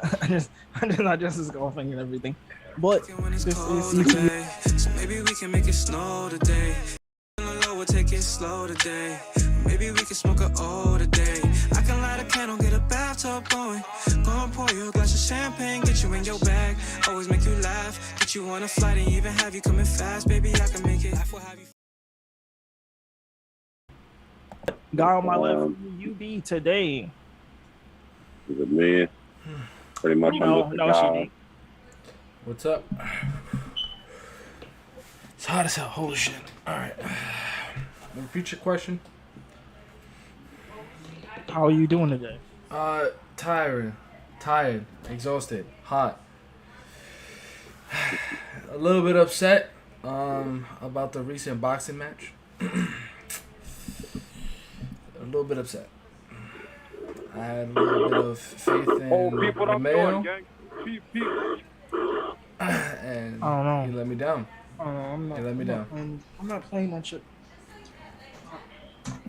I just is golfing and everything. But this is CTU. So maybe we can make it snow today. We'll take it slow today. Maybe we can smoke a O today. I can light a candle, get a bathtub going. Go and pour you a glass of champagne, get you in your bag. Always make you laugh, get you on a flight and even have you coming fast. Baby, I can make it. Life will have you. Guy on my left, UB today. Is it me? Pretty much. No, it's UB. What's up? It's hot as hell. Holy shit. All right. Repeat your question. How are you doing today? Tired, exhausted, hot. A little bit upset about the recent boxing match. A little bit upset. I had a little bit of faith in Romeo, and I don't know. he let me down. I'm not playing that shit.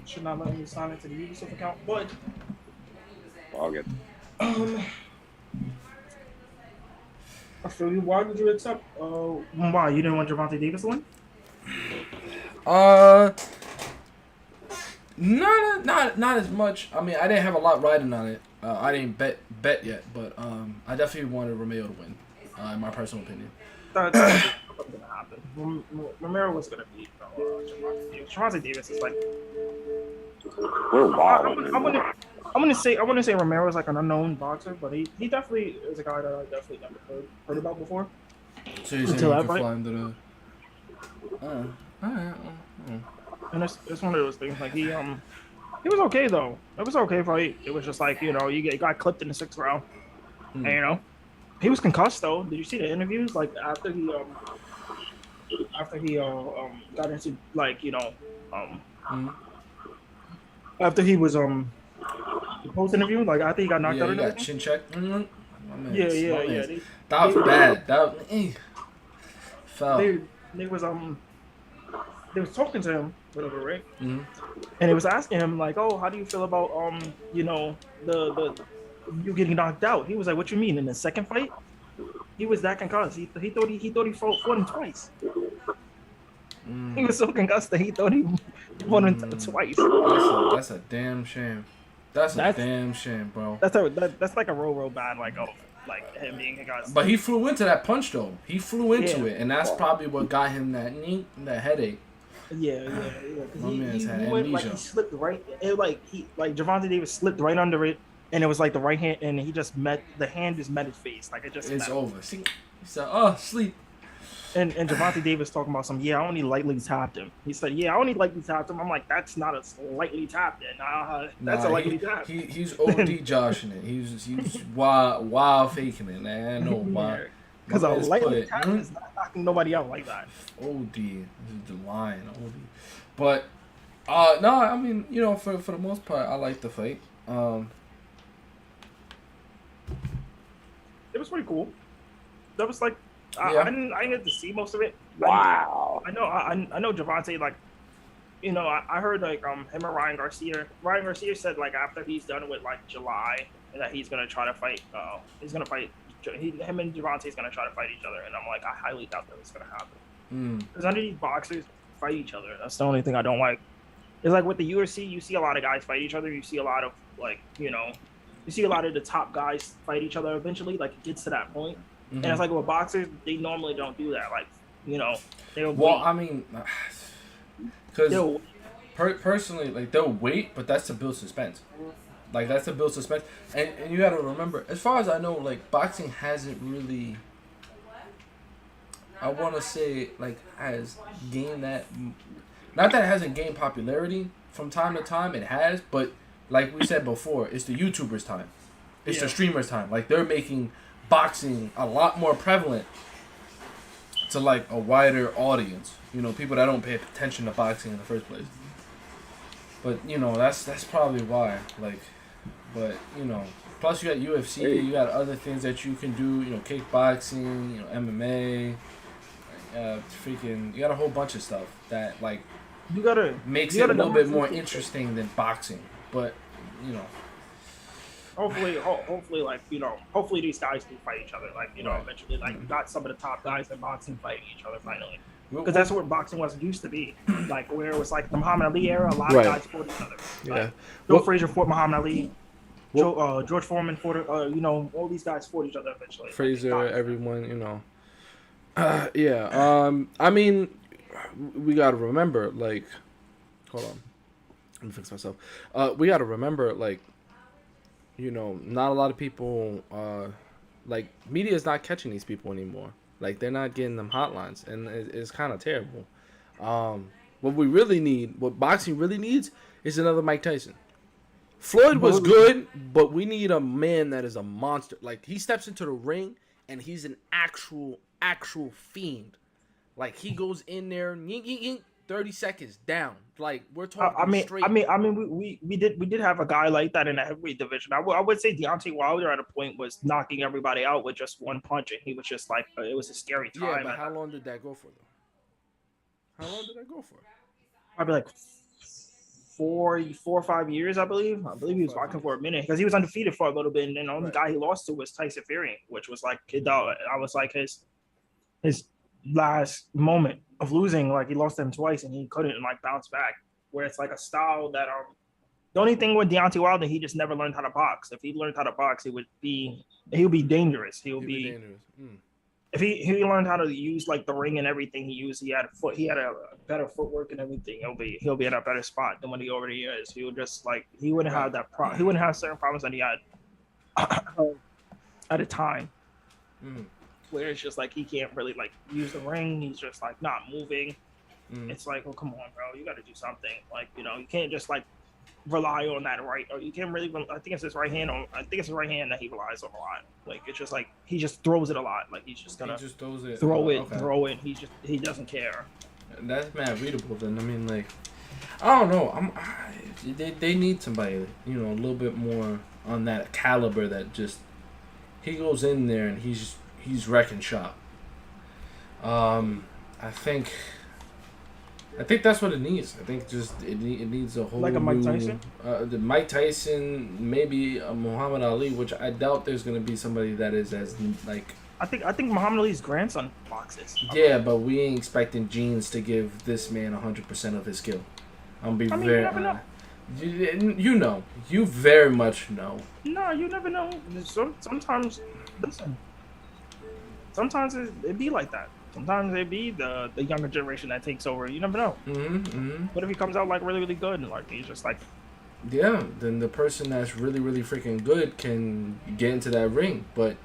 Should not let me sign into the Ubisoft account, but I'll get. I feel you. Why did you accept? Why you didn't want Gervonta Davis to win? Not as much. I mean, I didn't have a lot riding on it. I didn't bet yet, but I definitely wanted Romeo to win. In my personal opinion. That's gonna happen. Romero was gonna beat Gervonta Davis. Gervonta Davis is like. We're wild. I'm gonna say Romero is like an unknown boxer, but he definitely is a guy that I definitely never heard about before. So you're saying you can fly into the? And it's one of those things. Like he was okay though. It was okay fight. It was just like you got clipped in the 6th round, and he was concussed though. Did you see the interviews? Like after he got into after he was the post interview, like after he got knocked out. Yeah, he got chin checked. Yeah. That was bad. That fell. They was talking to him, whatever, right? Mm-hmm. And it was asking him like, "Oh, how do you feel about the you getting knocked out?" He was like, "What you mean in the second fight?" He was that concussed. He thought he fought him twice. He was so concussed that he thought he fought him twice. That's a damn shame. That's a damn shame, bro. That's like a real bad like him being concussed. But he flew into that punch though. He flew into it, and that's probably what got him that headache. Yeah. My man's had He went, amnesia. he slipped right. Gervonta Davis slipped right under it, and it was like the right hand, and the hand just met his face, like it just. It's met. over. See, he said, "Oh, sleep." And Gervonta Davis talking about I only lightly tapped him. He said, I only lightly tapped him. I'm like, that's not a lightly tapped in. That's a lightly tap. He's OD joshing it. He's wild faking it, man. I know why. Because a lightly tap is not knocking nobody out like that. OD. This is the line. OD. But no, I mean, for the most part, I like the fight. It was pretty cool. That was like. Yeah. I didn't get to see most of it. Wow. I know Gervonta, like, I heard like him and Ryan Garcia. Ryan Garcia said like after he's done with like July that he's gonna try to fight. Him and Gervonta's gonna try to fight each other, and I'm like, I highly doubt that it's gonna happen. Because none of these boxers fight each other. That's the only thing I don't like. It's like with the UFC, you see a lot of guys fight each other. You see a lot of you see a lot of the top guys fight each other. Eventually, like it gets to that point. And it's like with boxers, they normally don't do that. Like, they'll wait. I mean, because personally, like they'll wait, but that's to build suspense. Like that's to build suspense, and you got to remember, as far as I know, like boxing hasn't really. I want to say like has gained that. Not that it hasn't gained popularity from time to time. It has, but like we said before, it's the YouTubers' time. It's the streamers' time. Like they're making boxing a lot more prevalent to like a wider audience, people that don't pay attention to boxing in the first place. But that's probably why. Like, but plus you got UFC, you got other things that you can do. Kickboxing, MMA, you got a whole bunch of stuff that like makes it a little bit more interesting than boxing. But hopefully, like, hopefully these guys can fight each other. Like, Right. eventually, like, you got some of the top guys in boxing fighting each other finally. Well, Because that's what boxing was used to be. Like, where it was like the Muhammad Ali era, a lot Right. of guys fought each other. Yeah. Like, Joe Well- Frazier fought Muhammad Ali. George Foreman fought, all these guys fought each other eventually. Fraser, everyone, yeah. I mean, we gotta remember, like, hold on, let me fix myself. We gotta remember, like, not a lot of people, like, media is not catching these people anymore. Like, they're not getting them hotlines, and it's kind of terrible. What boxing really needs, is another Mike Tyson. Floyd was good, but we need a man that is a monster. Like, he steps into the ring, and he's an actual fiend. Like, he goes in there, 30 seconds down. Like, we're talking straight. We did have a guy like that in the heavyweight division. I would say Deontay Wilder at a point was knocking everybody out with just one punch, and he was just like, it was a scary time. Yeah, but how long did that go for, though? How long did that go for? Probably like 4 or 5 years, I believe. I believe he was boxing for a minute because he was undefeated for a little bit, and then the only guy he lost to was Tyson Fury, which was like, I was like his last moment of losing. Like, he lost him twice, and he couldn't like bounce back. Where it's like a style that the only thing with Deontay Wilder, he just never learned how to box. If he learned how to box, he would be dangerous. He would be dangerous. If he learned how to use like the ring and everything he had a better footwork and everything, he'll be at a better spot than what he already is. He would just like, he wouldn't have he wouldn't have certain problems that he had at a time. Where it's just like he can't really like use the ring. He's just like not moving. It's like, oh, come on, bro, you got to do something. Like, you can't just like rely on that right, or you can't really. I think it's his right hand. I think it's his right hand that he relies on a lot. Like, it's just like he just throws it a lot. Like, he's just gonna throw it. He doesn't care. That's mad readable. Then I mean, like, I don't know. They need somebody, a little bit more on that caliber. That just he goes in there and he's wrecking shop. I think that's what it needs. I think just it needs a whole like a Mike Tyson. The Mike Tyson, maybe a Muhammad Ali, which I doubt there's gonna be somebody that is as like. I think Muhammad Ali's grandson boxes. Yeah, but we ain't expecting genes to give this man 100% of his skill. I'm gonna be very. You never know. You very much know. No, you never know. Sometimes, listen. Sometimes it be like that. Sometimes it be the younger generation that takes over. You never know. What if he comes out like really, really good and like he's just like. Yeah, then the person that's really, really freaking good can get into that ring, but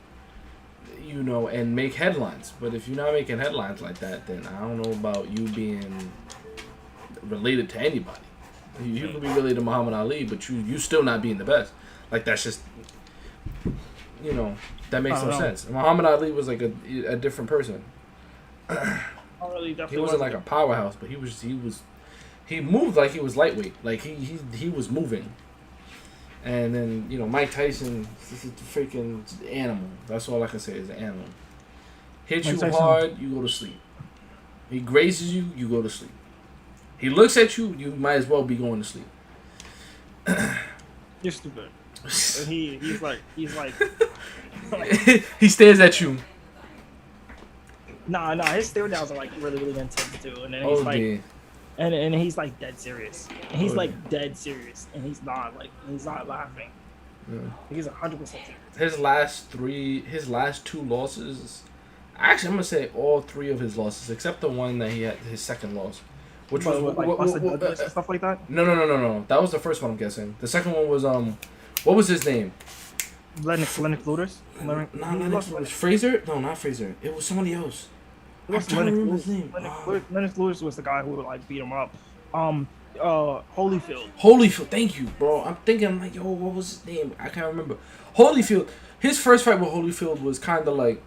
and make headlines. But if you're not making headlines like that, then I don't know about you being related to anybody. You can be related to Muhammad Ali, but you still not being the best. Like, that's just, that makes no sense. Muhammad Ali was like a different person. He wasn't like a powerhouse, but he moved like he was lightweight. Like he was moving. And then, Mike Tyson is a freaking animal. That's all I can say is an animal. Hits you hard, you go to sleep. He grazes you, you go to sleep. He looks at you, you might as well be going to sleep. You're stupid. And he's like he stares at you. Nah, his stare downs are like really, really intense too. And then he's like, and he's like dead serious. And he's dead serious, and he's not laughing. Yeah. He's 100% serious. His last two losses. Actually, I'm gonna say all three of his losses, except the one that he had his second loss, which was stuff like that. No. That was the first one, I'm guessing. The second one was what was his name? Lennox Luders. Fraser? No, not Fraser. It was somebody else. I'm trying to remember his name. Lennox Luders was the guy who would like beat him up. Holyfield. Holyfield, thank you, bro. I'm thinking like, yo, what was his name? I can't remember. Holyfield. His first fight with Holyfield was kind of like,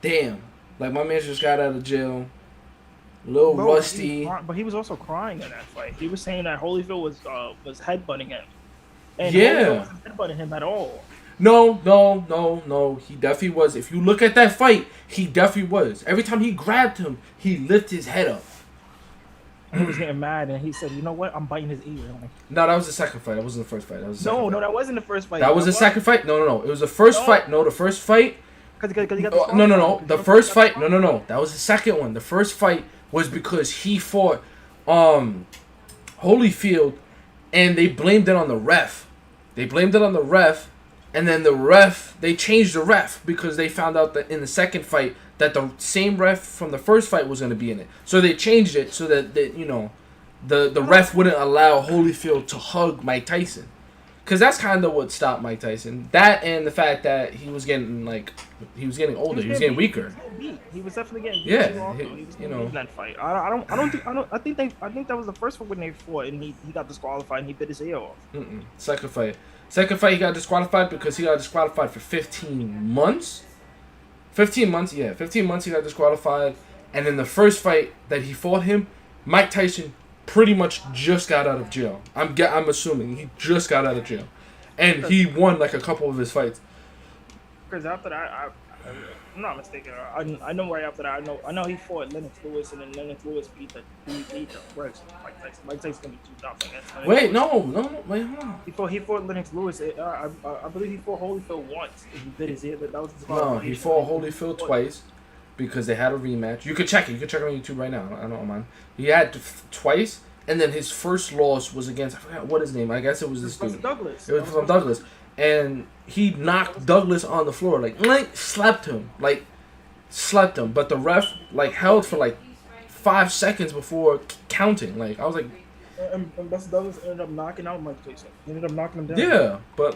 damn, like my man just got out of jail, a little rusty. But he was also crying in that fight. He was saying that Holyfield was headbutting him, and yeah, Holyfield wasn't headbutting him at all. No. He definitely was. If you look at that fight, he definitely was. Every time he grabbed him, he lifted his head up. and he was getting mad, and he said, "You know what? I'm biting his ear." Like, No, that was the second fight. That wasn't the first fight. That was the second fight. no, that wasn't the first fight. That was the second fight. No. It was the first fight. No, the first fight. Because he got the No. The first fight. No. That was the second one. The first fight was because he fought Holyfield, and they blamed it on the ref. And then they changed the ref because they found out that in the second fight that the same ref from the first fight was going to be in it. So they changed it so that the ref wouldn't allow Holyfield to hug Mike Tyson. Because that's kind of what stopped Mike Tyson. That and the fact that he was getting older. He was getting weaker. He was definitely getting beat. Yeah, He was in that fight. I think that was the first one when they fought, and he got disqualified and he bit his ear off. Second fight he got disqualified because he got disqualified for 15 months. 15 months, yeah. 15 months he got disqualified. And then the first fight that he fought him, Mike Tyson pretty much just got out of jail. I'm assuming he just got out of jail. And he won like a couple of his fights. Because after that, I'm not mistaken. I know right after that. I know he fought Lennox Lewis, and then Lennox Lewis beat the worst Mike Tyson. Mike Tyson gonna be 2,000. Wait, no, wait, hold on. He fought Lennox Lewis. I believe he fought Holyfield once. He bit his ear, but that was his No, he fought Holyfield twice because they had a rematch. You could check it. You can check it on YouTube right now. I don't mind. He had twice, and then his first loss was against, I forgot what his name. I guess it was this dude. Douglas. It was from Douglas. And he knocked Douglas on the floor, slapped him. But the ref, held for, 5 seconds before counting. I was like... And Buster Douglas ended up knocking out Mike Tyson. He ended up knocking him down. Yeah, but,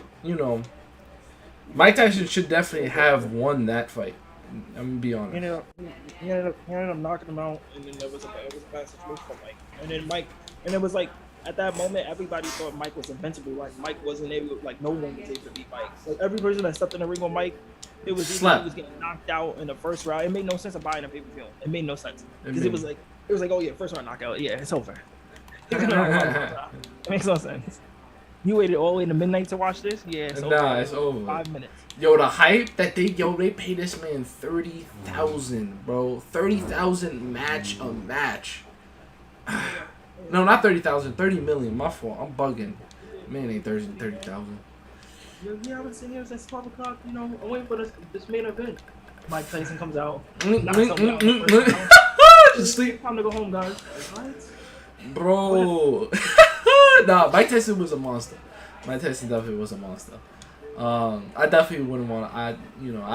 Mike Tyson should definitely have won that fight. I'm going to be honest. He ended up knocking him out, and then it was a bad situation for Mike. And then it was at that moment, everybody thought Mike was invincible. Mike wasn't able, no one was able to beat Mike. Every person that stepped in the ring with Mike, it was either he was getting knocked out in the first round. It made no sense of buying a pay-per-view. It made no sense. Because it was like, oh yeah, first round knockout. Yeah, it's over. It makes no sense. You waited all the way to midnight to watch this? Yeah, it's over. Nah, it's over. 5 minutes. Yo, the hype that they paid this man $30,000, bro. $30,000 a match. No, not 30,000. 30 million. My fault. I'm bugging. Man, ain't 30,000. Yeah, I've been sitting here since 12 o'clock. I'm waiting for this main event. Mike Tyson comes out. Just sleep. Time to go home, guys. Bro. Nah, Mike Tyson was a monster. Mike Tyson definitely was a monster. I definitely wouldn't want to. I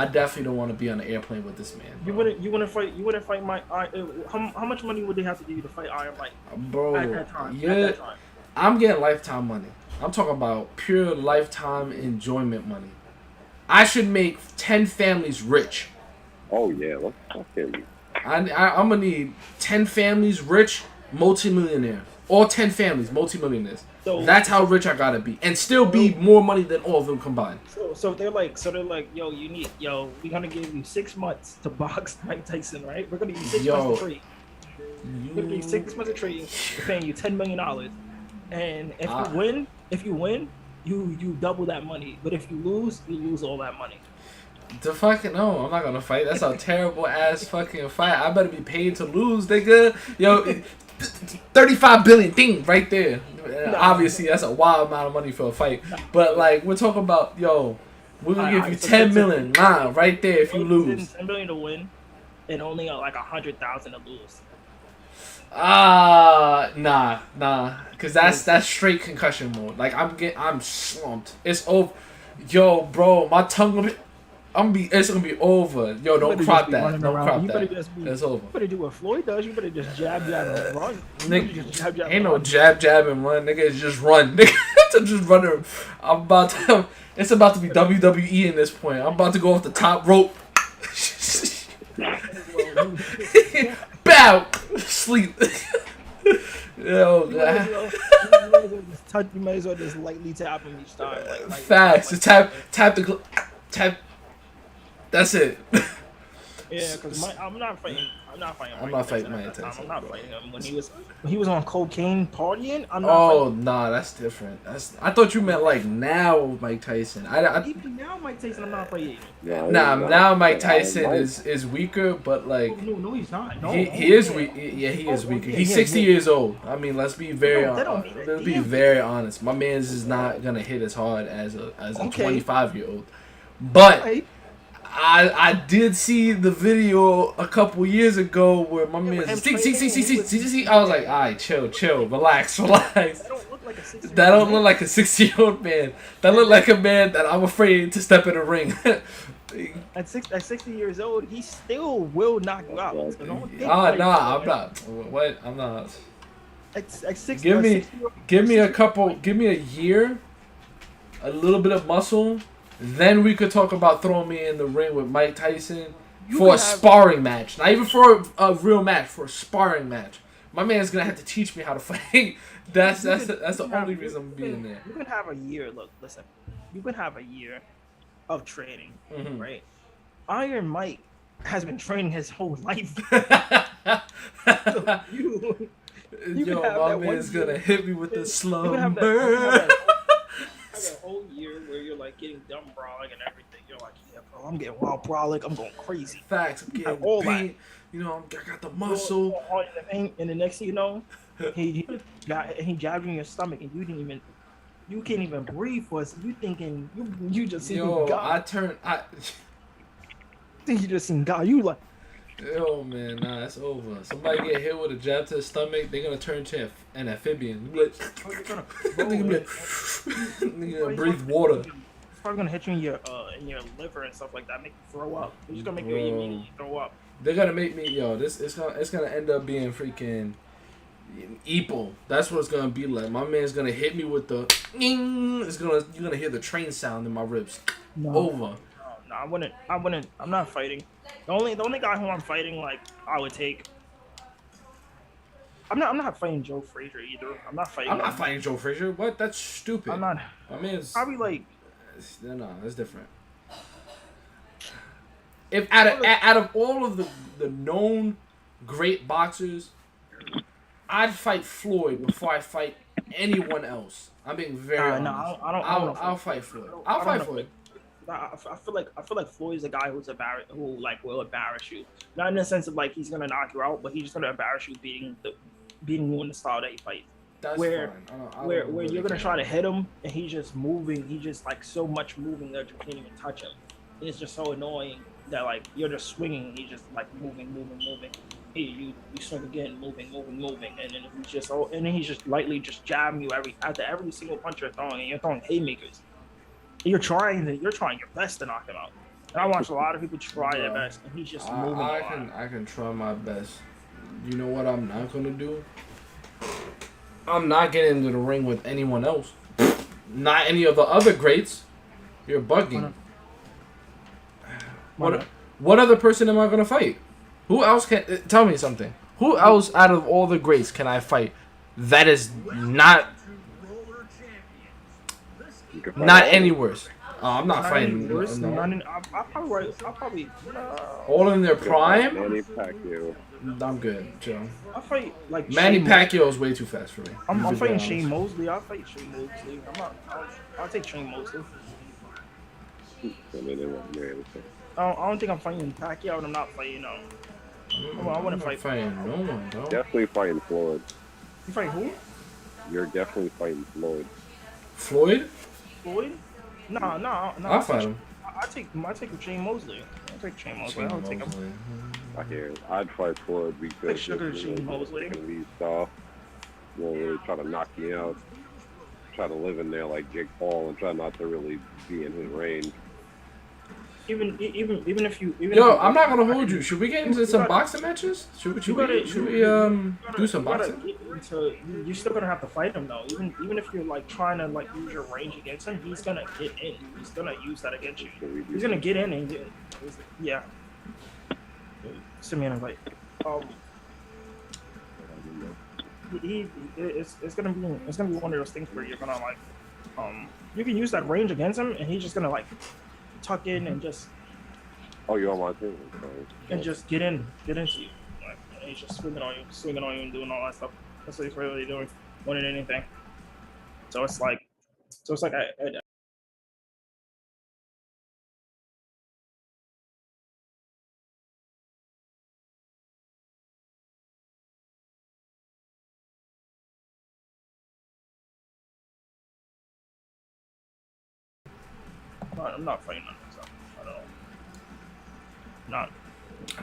definitely don't want to be on an airplane with this man. Bro. You wouldn't fight Mike. How much money would they have to give you to fight Iron Mike? Bro, at that time. yeah, I'm getting lifetime money. I'm talking about pure lifetime enjoyment money. I should make 10 families rich. Oh yeah, I'll kill you. I'm gonna need 10 families rich, multimillionaire. All 10 families, multimillionaires. So that's how rich I gotta be, and still be more money than all of them combined. So they're like, we're gonna give you 6 months to box Mike Tyson, right? We're gonna give you 6 months to trade. We're gonna give you 6 months of trading. We're paying you $10 million, and if you win, you double that money. But if you lose all that money. The fucking no, I'm not gonna fight. That's a terrible ass fucking fight. I better be paid to lose, nigga. Yo. 35 billion thing right there. Obviously, that's a wild amount of money for a fight. But we're talking about, we're gonna give you 10 million, right there if you lose. 10 million to win, and only 100,000 to lose. Nah, cause that's straight concussion mode. I'm slumped. It's over. Yo, bro, my tongue will be. It's gonna be over. Yo, don't crop that. Don't crop that. It's over. You better do what Floyd does. You better just jab and run. Nigga, ain't no jab and run. Nigga, it's just run. Nigga, to just run. It's about to be WWE in this point. I'm about to go off the top rope. Bow. Sleep. Yo, you might as well just lightly tap him each time. Facts. Just tap. That's it. Yeah, because I'm not fighting Mike Tyson. I'm not fighting him when he was on cocaine partying. I'm not. Oh nah, that's different. I thought you meant like now Mike Tyson. Even now Mike Tyson, I'm not fighting. Now Mike Tyson is weaker, but like no, he's not. No, he is weak. Yeah, he is weaker. He's 60 years old. I mean, let's be very honest. My man's is not gonna hit as hard as a 25-year-old, but. I did see the video a couple years ago where my man see. I was like, alright, chill, relax. That don't look like a 60-year-old man. That look like a man that I'm afraid to step in the ring. At 60 years old, he still will knock you out. So I'm not. What? I'm not. At 60, give me a year, a little bit of muscle. Then we could talk about throwing me in the ring with Mike Tyson for a sparring match. Not even for a real match, for a sparring match. My man's gonna have to teach me how to fight. That's the only reason I'm being there. You can have a year. Look, listen. You can have a year of training, right? Iron Mike has been training his whole life. So you my man's gonna hit me with the slumber. A whole year where you're like getting dumb brolic and everything. You're like, yeah, bro, I'm getting wild brolic. I'm going crazy. Facts. I'm getting all that. You know, I got the muscle. And the next thing you know, he jabbed you in your stomach, and you can't even breathe for us. You thinking you just seen God. You just seen God. You like. Oh man, nah, it's over. Somebody get hit with a jab to the stomach, they're gonna turn to an amphibian. They're gonna breathe water. It's probably gonna hit you in your liver and stuff like that, make you throw up. It's just gonna make you immediately throw up. They're gonna make me it's gonna end up being freaking Epo. That's what it's gonna be like. My man's gonna hit me with the you're gonna hear the train sound in my ribs. Over. No, I wouldn't. I'm not fighting. The only guy who I'm fighting, like, I would take. I'm not fighting Joe Frazier either. I'm not fighting Joe Frazier. What? That's stupid. I'm not. I mean, it's probably like. No, that's different. If out of all of the known great boxers, I'd fight Floyd before I fight anyone else. I'm being very honest. No, I'll fight Floyd. I'll fight Floyd. I feel like Floyd's a guy who will embarrass you. Not in the sense of like he's gonna knock you out, but he's just gonna embarrass you beating you in the style that he fights. That's where fine. where you're gonna try to hit him and he's just moving. He's just like so much moving that you can't even touch him. And it's just so annoying that like you're just swinging and he's just like moving. Hey, you swing again, moving, and then he's just lightly just jabbing you after every single punch you're throwing, and you're throwing haymakers. You're trying your best to knock him out. And I watch a lot of people try their best, and he's just moving. I can try my best. You know what I'm not gonna do? I'm not getting into the ring with anyone else. Not any of the other greats. You're bugging. What other person am I gonna fight? Who else can tell me something? Who else out of all the greats can I fight that is not any worse? I'm not fighting. I'll probably all in their prime. Manny Pacquiao. I'm good, Joe. I'll fight like Manny Pacquiao is way too fast for me. I'm fighting Shane Mosley. I'll fight Shane Mosley. I'll take Shane Mosley. I don't think I'm fighting Pacquiao, and I'm not fighting. I want to fight no one. Bro. Definitely fighting Floyd. You fight who? You're definitely fighting Floyd. Floyd? No. I'll fight him. I take Shane Mosley. I'll take Shane Mosley. I'll take him. I'd fight Floyd because Shane Mosley. Lead style. Won't really try to knock me out. Try to live in there like Jake Paul and try not to really be in his range. Even if you. I'm not gonna hold you. Should we get into some boxing matches? Should we do some boxing? You're still gonna have to fight him though. Even if you're like trying to like use your range against him, he's gonna get in. He's gonna use that against you. He's gonna get in and yeah. Send me an invite. It's gonna be one of those things where you're gonna like you can use that range against him and he's just gonna like tuck in and just Oh, you're on my team. Okay. and just get into you. Like, and he's just swinging on you, and doing all that stuff. That's what he's really doing, more than anything. So it's like I'm not fighting on myself. I don't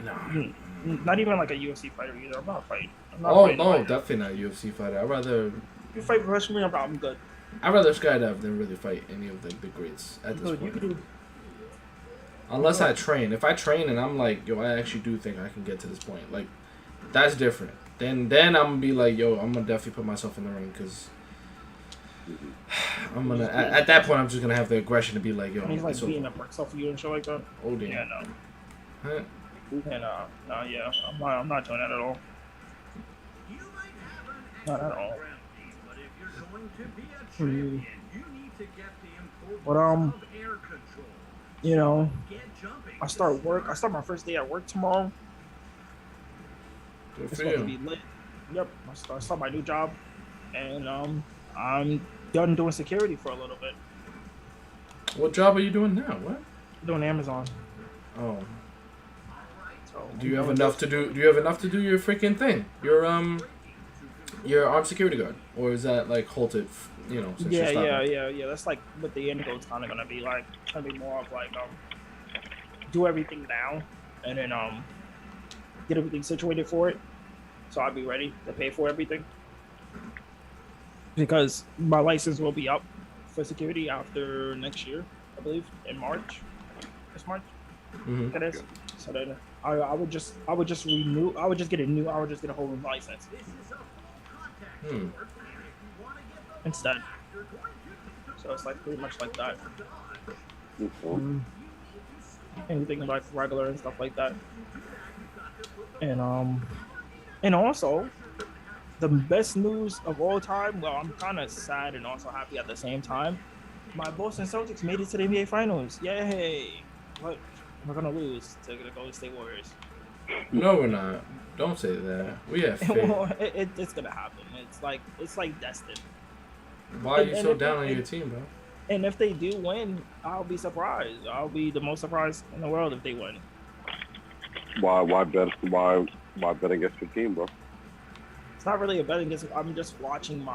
know. Not even like a UFC fighter either. I'm not fighting. Definitely not a UFC fighter. I'd rather you fight professionally. I'm good. I'd rather skydive than really fight any of the greats at this point. Unless I train. If I train and I'm like, yo, I actually do think I can get to this point. Like, that's different. Then I'm gonna be like, yo, I'm gonna definitely put myself in the ring because I'm gonna. At that point, I'm just gonna have the aggression to be like, yo. And he's like beating up myself for you and shit like that. Oh damn. Yeah, no. Huh? And yeah, I'm not doing that at all. Not at all. But you know, I start my first day at work tomorrow. Good It's for supposed to you. be lit. Yep, I start my new job, and I'm done doing security for a little bit. What job are you doing now? What? Doing Amazon. Oh. So Do you have enough to do? Do you have enough to do your freaking thing? Your armed security guard, or is that like halted? You know. Since you're stopping? Yeah. That's like what the end goal is kind of gonna be like. It's gonna be more of like do everything now, and then get everything situated for it, so I'll be ready to pay for everything. Because my license will be up for security after next year, I believe, in March. This March. Mm-hmm. It is. So then I would just renew. I would just get a whole new license instead. So it's like pretty much like that. Anything like regular and stuff like that. And also, the best news of all time. Well, I'm kind of sad and also happy at the same time. My Boston Celtics made it to the NBA Finals. Yay! But we're gonna lose to the Golden State Warriors. No, we're not. Don't say that. We have faith. Well, it's gonna happen. It's like destined. Why are you so down on your team, bro? And if they do win, I'll be surprised. I'll be the most surprised in the world if they win. Why bet against your team, bro? It's not really a betting. I'm just watching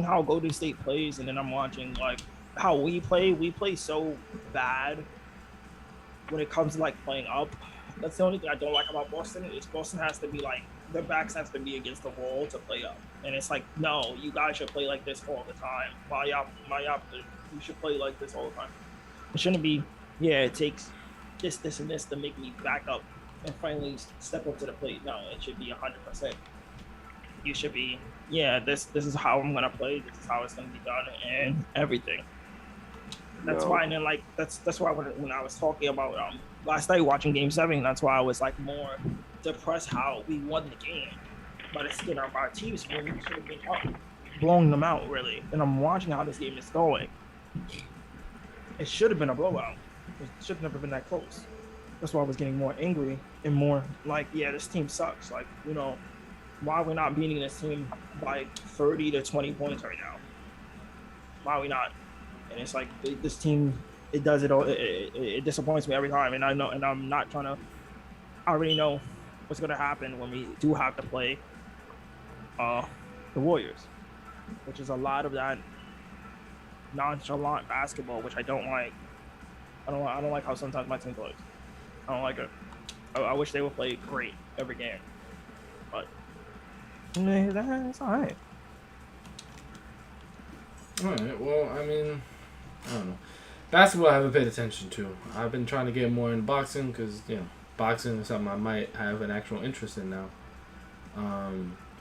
how Golden State plays, and then I'm watching like how we play. We play so bad when it comes to like playing up. That's the only thing I don't like about Boston. Is Boston has to be like their backs have to be against the wall to play up, and it's like no, you guys should play like this all the time. You should play like this all the time. It shouldn't be. Yeah, it takes this, and this to make me back up and finally step up to the plate. No, it should be 100%. You should be. Yeah, this is how I'm gonna play. This is how it's gonna be done, and everything. That's why, and then like that's why when I was talking about last night watching Game 7, that's why I was like more depressed how we won the game, but it's our teams should have been up, blowing them out really. And I'm watching how this game is going. It should have been a blowout. It should have never been that close. That's why I was getting more angry and more like, yeah, this team sucks. Like, you know, why are we not beating this team by 30 to 20 points right now? Why are we not? And it's like this team, it does it all. It disappoints me every time, and I know, and I'm not trying to. I already know what's gonna happen when we do have to play the Warriors, which is a lot of that nonchalant basketball, which I don't like. I don't like how sometimes my team plays. I don't like it. I wish they would play great every game, but that's all right. All right. Well, I mean, I don't know. Basketball I haven't paid attention to. I've been trying to get more into boxing because, you know, boxing is something I might have an actual interest in now.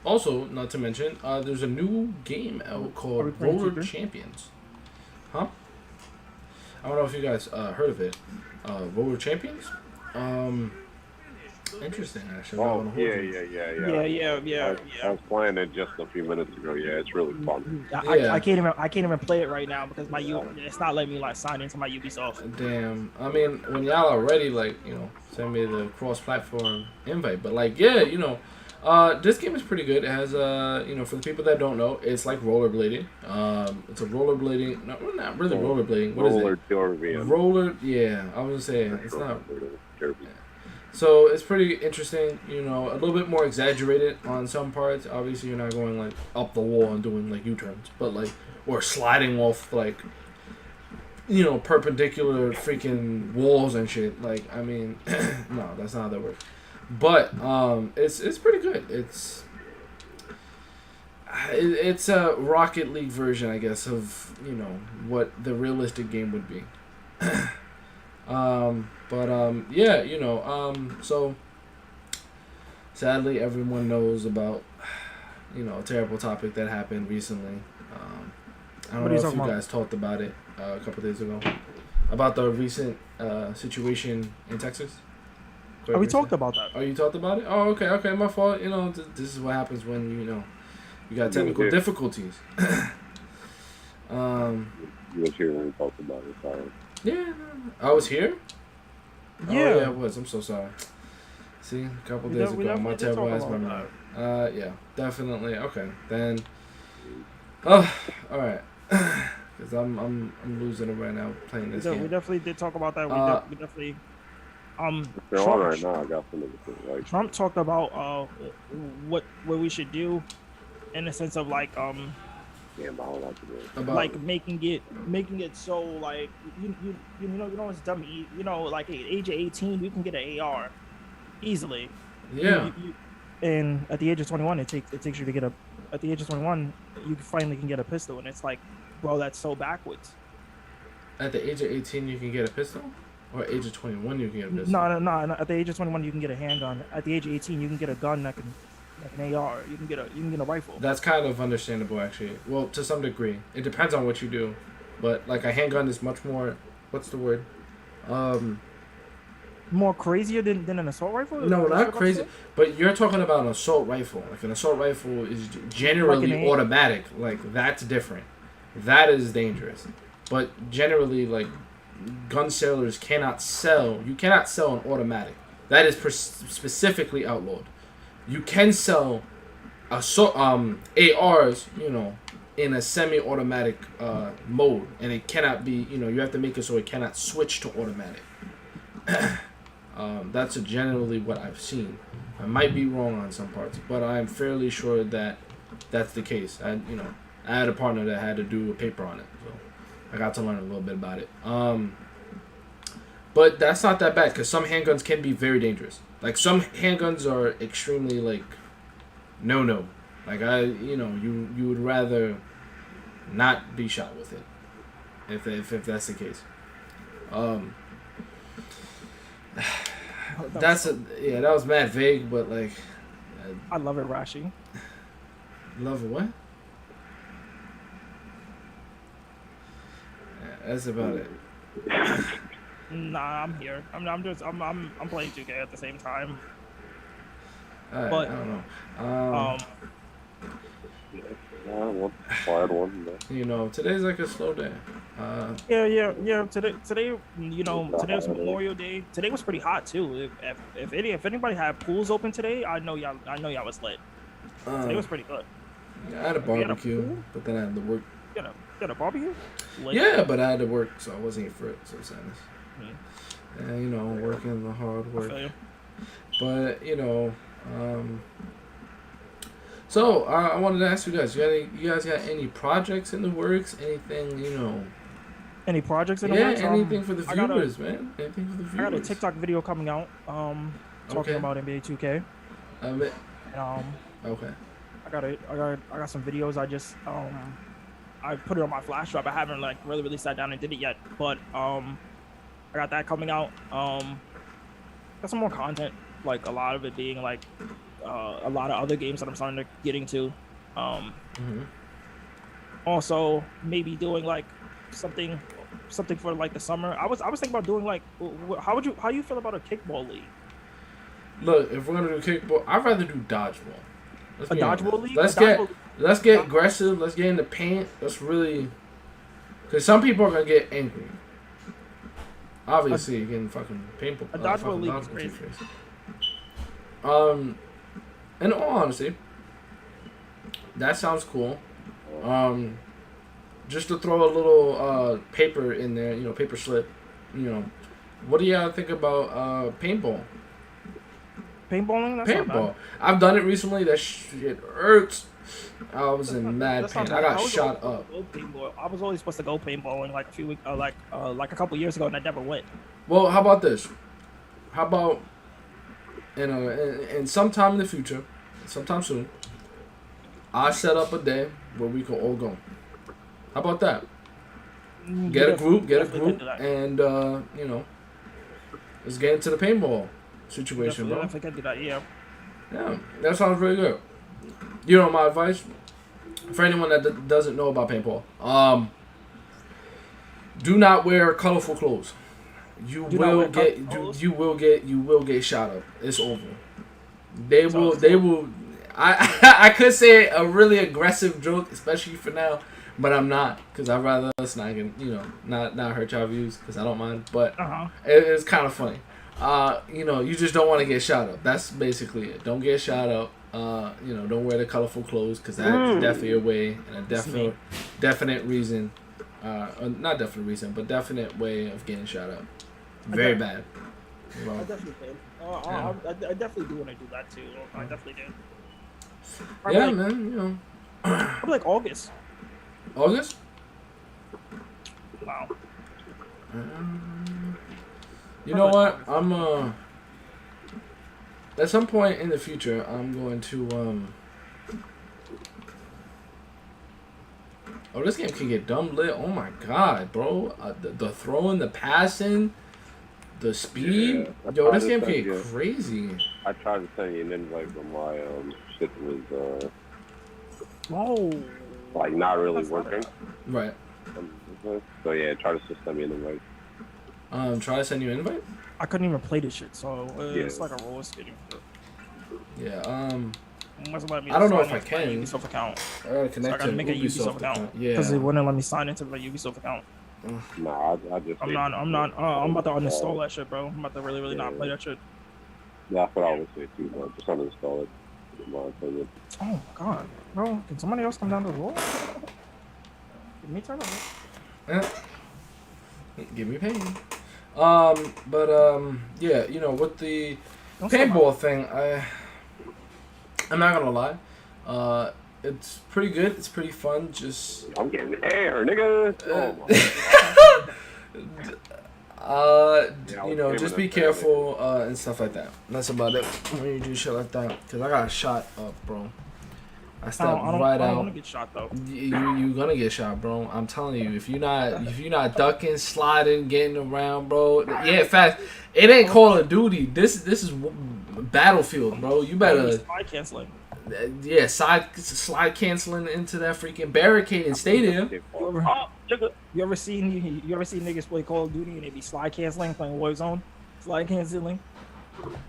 Also, not to mention, there's a new game out called Roller Champions. Huh? I don't know if you guys heard of it. Roller Champions? Interesting, actually. Oh, yeah. I was playing it just a few minutes ago. Yeah, it's really fun. I can't even play it right now because it's not letting me like sign into my Ubisoft. Damn. I mean, when y'all are ready, like, send me the cross-platform invite. But like, yeah, this game is pretty good. It has for the people that don't know, it's like rollerblading. It's a rollerblading. No, not really rollerblading. What is it? Roller. Yeah, I was gonna say it's not. So it's pretty interesting. A little bit more exaggerated on some parts. Obviously, you're not going like up the wall and doing like U-turns, but like or sliding off like perpendicular freaking walls and shit. Like, I mean, no, that's not how that works. But it's pretty good. It's a Rocket League version, I guess, of what the realistic game would be. So sadly, everyone knows about a terrible topic that happened recently. I don't know if you guys talked about it a couple days ago about the recent situation in Texas. We talked about that. Oh, you talked about it? Oh, okay, my fault. This is what happens when you got technical difficulties. You was here when we talked about it. Sorry. Yeah, I was here. Yeah, oh, yeah, I was. I'm so sorry. See, a couple days ago, my terrible ass memory. Yeah, definitely. Okay, then. Oh, all right. Because I'm losing it right now playing this game. We definitely did talk about that. We definitely. They're on right now. I got some of the like. Trump talked about what we should do, in the sense of like like making it so like it's dumb. Like at age of 18, you can get an AR easily. Yeah. And at the age of 21, it takes you to get at the age of 21, you finally can get a pistol, and it's like, bro, that's so backwards. At the age of 18, you can get a pistol, or at the age of 21, you can get a pistol. No. At the age of 21, you can get a handgun. At the age of 18, you can get a gun that can. Like an AR, you can get a rifle. That's kind of understandable, actually. Well, to some degree, it depends on what you do, but like a handgun is much more. What's the word? More crazier than an assault rifle? No, not crazy. But you're talking about an assault rifle. Like an assault rifle is generally like automatic. Like that's different. That is dangerous. But generally, like gun sellers cannot sell. You cannot sell an automatic. That is specifically outlawed. You can sell ARs, in a semi-automatic mode, and it cannot be, you have to make it so it cannot switch to automatic. That's generally what I've seen. I might be wrong on some parts, but I'm fairly sure that that's the case. I had a partner that had to do a paper on it, so I got to learn a little bit about it. But that's not that bad, because some handguns can be very dangerous. Like, some handguns are extremely, like, no. Like, you would rather not be shot with it, if that's the case. That was mad vague, but, like... I love it, Rashi. Love it what? Yeah, that's about it. Nah, I'm here. I'm playing 2K at the same time. But I don't know. Today's like a slow day. Yeah. Today was Memorial Day. Today was pretty hot too. If anybody had pools open today, I know y'all was lit. Today was pretty good. Yeah, I had a barbecue, but then I had to work. You had a barbecue? Lit. Yeah, but I had to work, so I wasn't here for it. So sadness. And working the hard work. But so I wanted to ask you guys. You guys got any projects in the works? Anything Any projects in the works? Yeah, anything for the viewers, man. Anything for the viewers. I got a TikTok video coming out. Talking about NBA 2K. Okay. I got some videos. I put it on my flash drive. I haven't like really sat down and did it yet, but I got that coming out. Got some more content, like a lot of it being like a lot of other games that I'm starting to get into. Also, maybe doing like something for like the summer. I was thinking about doing like, how you feel about a kickball league? Look, if we're gonna do kickball, I'd rather do dodgeball. A dodgeball league? Let's get aggressive. Let's get in the paint. Let's really, because some people are gonna get angry. Obviously, getting fucking paintball. A dodgeball league is crazy. In all honesty, that sounds cool. Just to throw a little paper in there, paper slip. What do y'all think about paintball? Paintballing? That's paintball. I've done it recently. That shit hurts. I was in mad pain. I got shot up. I was only supposed to go paintballing like a few weeks, like a couple years ago, and I never went. Well, how about this? How about in sometime in the future, sometime soon, I set up a day where we can all go. How about that? Get a group, and let's get into the paintball situation, bro. If I can do that, yeah. Yeah, that sounds really good. You know my advice for anyone that doesn't know about paintball. Do not wear colorful clothes. You will get shot up. It's over. They will. I could say a really aggressive joke, especially for now, but I'm not, because I'd rather us not get, not hurt y'all views, because I don't mind. But it's kind of funny. You just don't want to get shot up. That's basically it. Don't get shot up. Don't wear the colorful clothes, because that's definitely a way and a definite reason. Not definite reason, but definite way of getting shot up. Very bad. I definitely can. I definitely do want to do that too. I definitely do. Probably man. Probably like August. August? Wow. You know what? I'm at some point in the future, I'm going to Oh, this game can get dumb lit. Oh my god, bro! The throwing, the passing, the speed. Yo, this game can get crazy. I tried to send you an invite, but my shit was like not really working. Right. So yeah, try to send me an invite. Try to send you an invite? I couldn't even play this shit, so it's like a roller skating. Yeah, I don't know if I can. Ubisoft account. I gotta connect to make a Ubisoft account. Yeah. Because it wouldn't let me sign into the Ubisoft account. Nah, I just. I'm not. I'm about to uninstall that shit, bro. I'm about to really not play that shit. That's what I would say too, bro. Just uninstall it. In my opinion. Oh my god, bro! Can somebody else come down the road? Give me turn over. Give me pain. Yeah, with the paintball thing, I'm not gonna lie. It's pretty good. It's pretty fun. Just I'm getting air, nigga. Just be careful and stuff like that. That's about it when you do shit like that. Cause I got shot up, bro. I don't want to get shot though. You gonna get shot, bro. I'm telling you. If you're not ducking, sliding, getting around, bro. Yeah, fast. It ain't Call of Duty. This is Battlefield, bro. You better. Slide canceling. Yeah, slide canceling into that freaking barricade and stay there. You ever seen niggas play Call of Duty and they be slide canceling, playing Warzone? Slide canceling.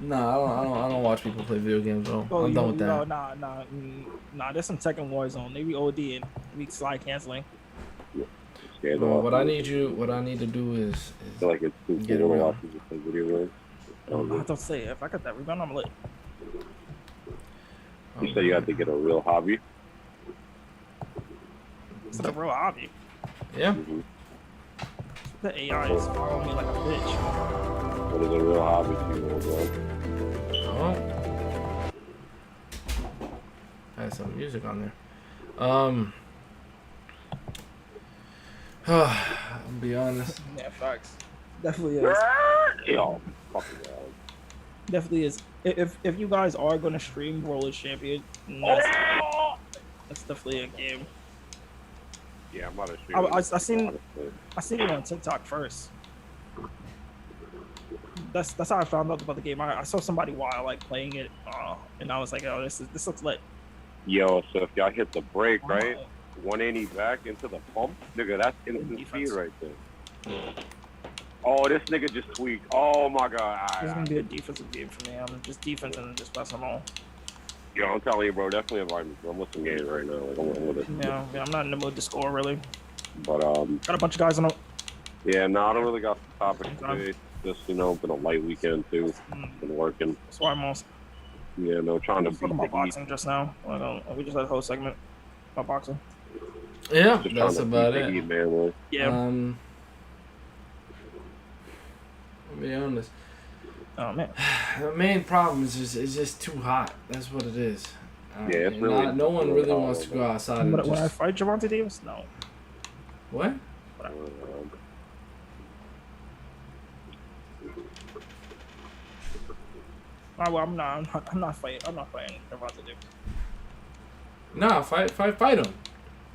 Nah, I don't watch people play video games, bro. I'm done with that. Nah. There's some Tekken Warzone. They be ODing. We slide canceling. Bro, what I need to do is like it's get it real. I have to say, if I got that rebound, I'm lit. You say you have to get a real hobby? It's a real hobby. Yeah. Mm-hmm. The AI is following me like a bitch. What is a real hobby to you, bro? Oh. I had some music on there. I'll be honest. Yeah, facts. Definitely is. Yo, fucking God. Definitely is. If you guys are gonna stream Roller Champion, that's definitely a game. Yeah, I'm about to stream. I seen it on TikTok first. That's how I found out about the game. I saw somebody while playing it, and I was like, oh, this looks lit. Yo, so if y'all hit the brake, right? 180 back into the pump, nigga, that's instant speed right there. Oh, this nigga just tweaked. Oh my god. This is gonna be a defensive game for me. I'm just defense and just passing them all. Yo, I'm telling you, bro, definitely I'm with some games right now. Like, I'm with it. Yeah, I'm not in the mood to score really. But Got a bunch of guys on. yeah, no, I don't really got the topic today. Just been a light weekend too. Been working. That's why I'm also. Yeah, no, trying to beat talking the about Heat. boxing just now. We just had a whole segment about boxing. Yeah, Just that's trying to about beat the it. Heat, man, man. Yeah. I'll be honest. Oh man. The main problem is just too hot. That's what it is. Yeah, it's really. No one really hot wants to over go outside. And When I just, fight Javante Davis, no. what? there. Well, I'm not fighting Javante Davis. Nah, fight him.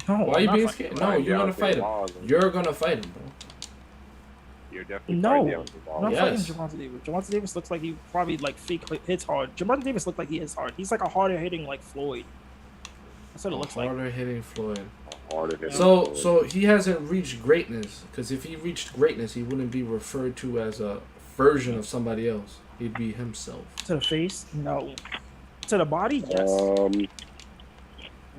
No, Why are you being scared? No, you're gonna fight him. You're gonna fight him, bro. You're definitely No. fighting I'm not Yes. fighting Javante Davis. Javante Davis looks like he probably like fake hits hard. Javante Davis looked like he hits hard. He's like a harder hitting like Floyd. That's what it looks like. Harder hitting Floyd. harder hitting. So he hasn't reached greatness, because if he reached greatness, he wouldn't be referred to as a version of somebody else. He'd be himself. To the face, no. To the body, yes.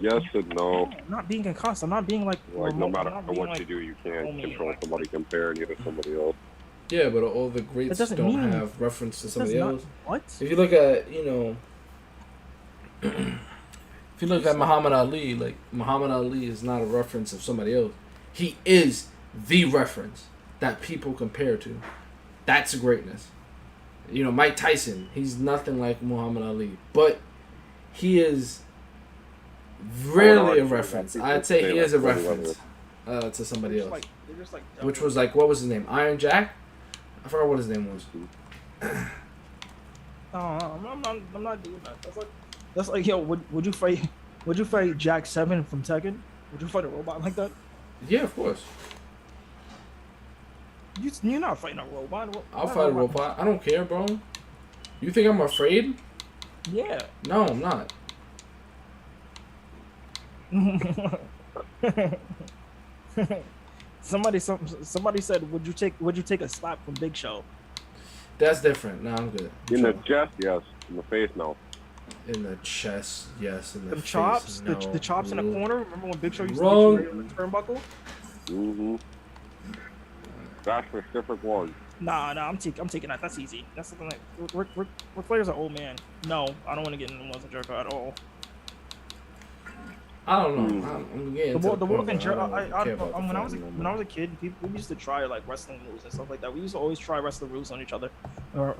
Yes and no. I'm not being concussed. I'm not being like. Like no remote. matter I'm not being, what like, you do, you can't homie, control like- somebody comparing you to somebody else. Yeah, but all the greats doesn't don't mean- have reference to somebody Does not- else. What? If you look at, if you look at Muhammad Ali, like Muhammad Ali is not a reference of somebody else. He is the reference that people compare to. That's greatness. Mike Tyson, he's nothing like Muhammad Ali, but he is rarely a reference. I'd say he is a reference to somebody They're else. just like Which was like, what was his name? Iron Jack? I forgot what his name was. I'm not doing that. That's like, yo, would you fight Jack 7 from Tekken? Would you fight a robot like that? Yeah, of course. You're not fighting a robot. I'll fight a robot. I don't care, bro. You think I'm afraid? Yeah. No, I'm not. Somebody said, would you take a slap from Big Show? That's different. Nah, I'm good. In the chest, yes. In the face, no. In the chest, yes. In the Them face, chops, no. the chops in the corner. Remember when Big Show used Wrong. to get you on the turnbuckle? Mm-hmm. That's specific one. Nah, I'm taking that. That's easy. That's something like Rick Flair's an old man. No, I don't want to get into the jerk at all. I don't know. I'm getting The to the world point can where I don't care about the when I fight was a kid, we used to try like wrestling moves and stuff like that. We used to always try wrestling moves on each other, or